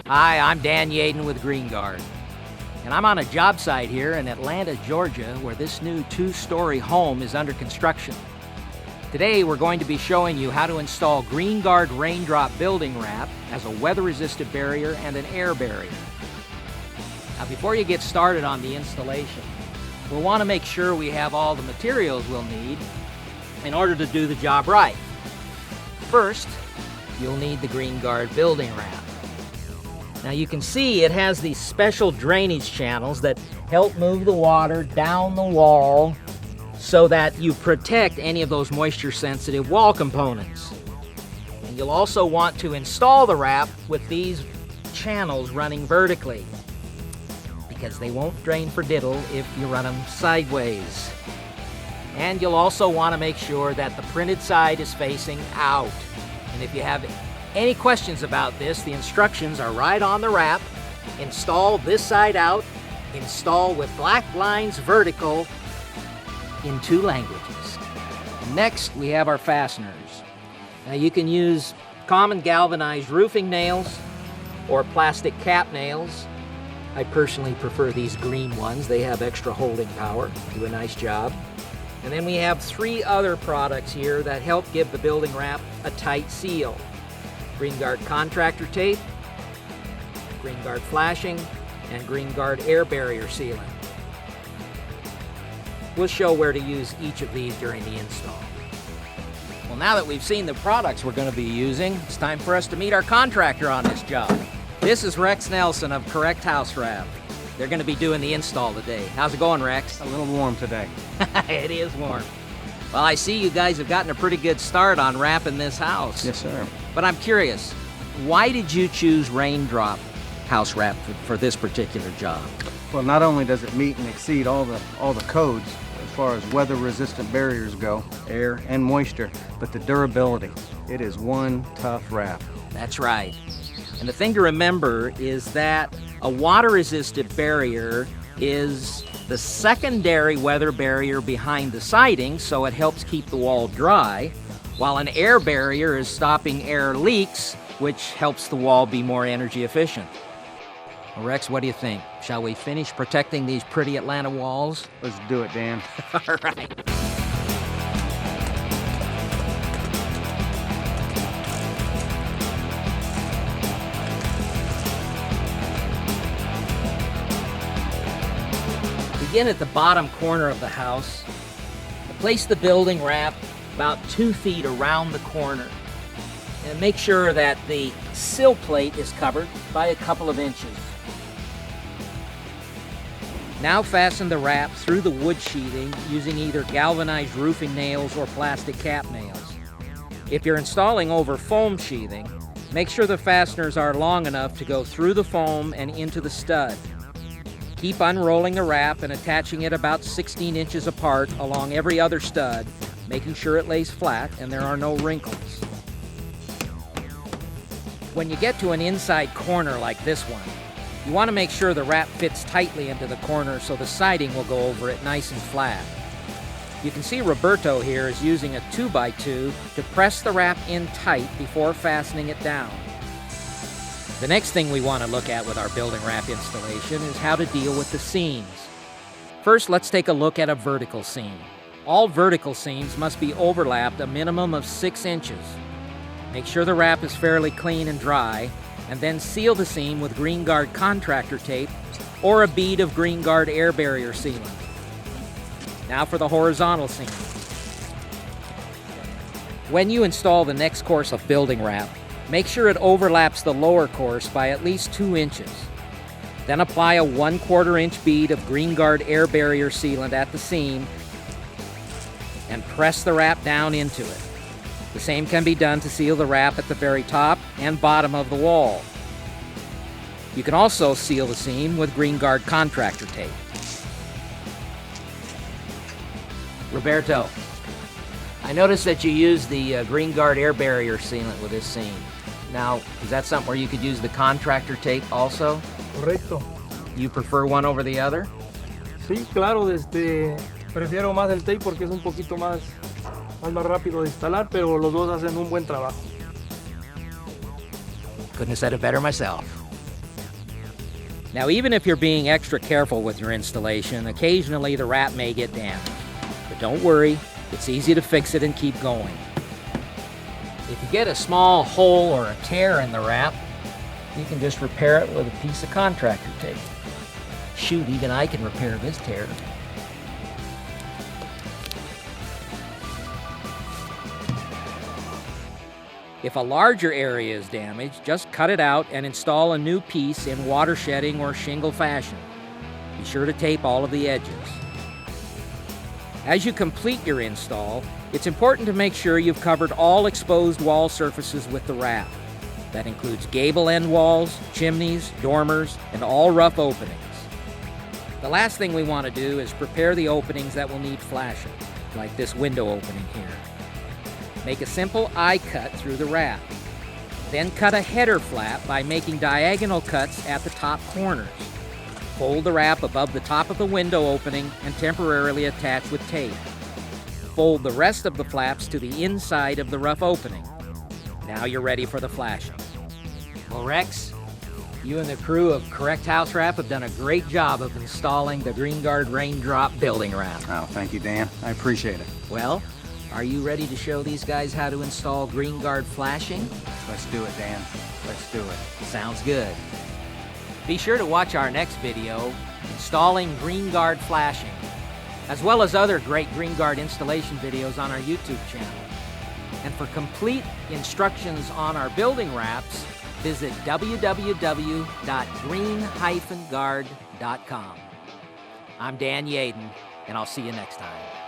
Hi, I'm Dan Yaden with GreenGuard, and I'm on a job site here in Atlanta, Georgia, where this new 2-story home is under construction. Today, we're going to be showing you how to install GreenGuard raindrop building wrap as a weather-resistant barrier and an air barrier. Now, before you get started on the installation, we'll want to make sure we have all the materials we'll need in order to do the job right. First, you'll need the GreenGuard building wrap. Now you can see it has these special drainage channels that help move the water down the wall so that you protect any of those moisture-sensitive wall components. And you'll also want to install the wrap with these channels running vertically, because they won't drain for diddle if you run them sideways. And you'll also want to make sure that the printed side is facing out. And if you have any questions about this, the instructions are right on the wrap. Install this side out, install with black lines vertical in 2 languages. Next, we have our fasteners. Now you can use common galvanized roofing nails or plastic cap nails. I personally prefer these green ones. They have extra holding power, do a nice job. And then we have 3 other products here that help give the building wrap a tight seal. GreenGuard contractor tape, GreenGuard flashing, and GreenGuard air barrier sealant. We'll show where to use each of these during the install. Well, now that we've seen the products we're going to be using, it's time for us to meet our contractor on this job. This is Rex Nelson of Correct Housewrap. They're going to be doing the install today. How's it going, Rex? A little warm today. It is warm. Well, I see you guys have gotten a pretty good start on wrapping this house. Yes, sir. But I'm curious, why did you choose raindrop house wrap for this particular job? Well, not only does it meet and exceed all the codes as far as weather-resistant barriers go, air and moisture, but the durability. It is one tough wrap. That's right. And the thing to remember is that a water-resistant barrier is the secondary weather barrier behind the siding, so it helps keep the wall dry, while an air barrier is stopping air leaks, which helps the wall be more energy efficient. Well, Rex, what do you think? Shall we finish protecting these pretty Atlanta walls? Let's do it, Dan. All right. Begin at the bottom corner of the house. Place the building wrap about 2 feet around the corner. And make sure that the sill plate is covered by a couple of inches. Now fasten the wrap through the wood sheathing using either galvanized roofing nails or plastic cap nails. If you're installing over foam sheathing, make sure the fasteners are long enough to go through the foam and into the stud. Keep unrolling the wrap and attaching it about 16 inches apart along every other stud, making sure it lays flat and there are no wrinkles. When you get to an inside corner like this one, you want to make sure the wrap fits tightly into the corner so the siding will go over it nice and flat. You can see Roberto here is using a 2x2 to press the wrap in tight before fastening it down. The next thing we want to look at with our building wrap installation is how to deal with the seams. First, let's take a look at a vertical seam. All vertical seams must be overlapped a minimum of 6 inches. Make sure the wrap is fairly clean and dry, and then seal the seam with GreenGuard contractor tape or a bead of GreenGuard air barrier sealant. Now for the horizontal seam. When you install the next course of building wrap, make sure it overlaps the lower course by at least 2 inches. Then apply a 1/4 inch bead of GreenGuard air barrier sealant at the seam and press the wrap down into it. The same can be done to seal the wrap at the very top and bottom of the wall. You can also seal the seam with GreenGuard contractor tape. Roberto, I noticed that you use the GreenGuard air barrier sealant with this seam. Now, is that something where you could use the contractor tape also? Correcto. You prefer one over the other? Sí, claro, prefiero más el tape porque es un poquito más rápido de instalar, pero los dos hacen un buen trabajo. Couldn't have said it better myself. Now, even if you're being extra careful with your installation, occasionally the wrap may get damaged. But don't worry, it's easy to fix it and keep going. If you get a small hole or a tear in the wrap, you can just repair it with a piece of contractor tape. Shoot, even I can repair this tear. If a larger area is damaged, just cut it out and install a new piece in water shedding or shingle fashion. Be sure to tape all of the edges. As you complete your install, it's important to make sure you've covered all exposed wall surfaces with the wrap. That includes gable end walls, chimneys, dormers, and all rough openings. The last thing we want to do is prepare the openings that will need flashing, like this window opening here. Make a simple eye cut through the wrap. Then cut a header flap by making diagonal cuts at the top corners. Fold the wrap above the top of the window opening and temporarily attach with tape. Fold the rest of the flaps to the inside of the rough opening. Now you're ready for the flashing. Well, Rex, you and the crew of Correct House Wrap have done a great job of installing the GreenGuard Raindrop building wrap. Oh, thank you, Dan. I appreciate it. Well, are you ready to show these guys how to install GreenGuard flashing? Let's do it, Dan. Let's do it. Sounds good. Be sure to watch our next video, Installing GreenGuard Flashing, as well as other great GreenGuard installation videos on our YouTube channel. And for complete instructions on our building wraps, visit www.green-guard.com. I'm Dan Yaden, and I'll see you next time.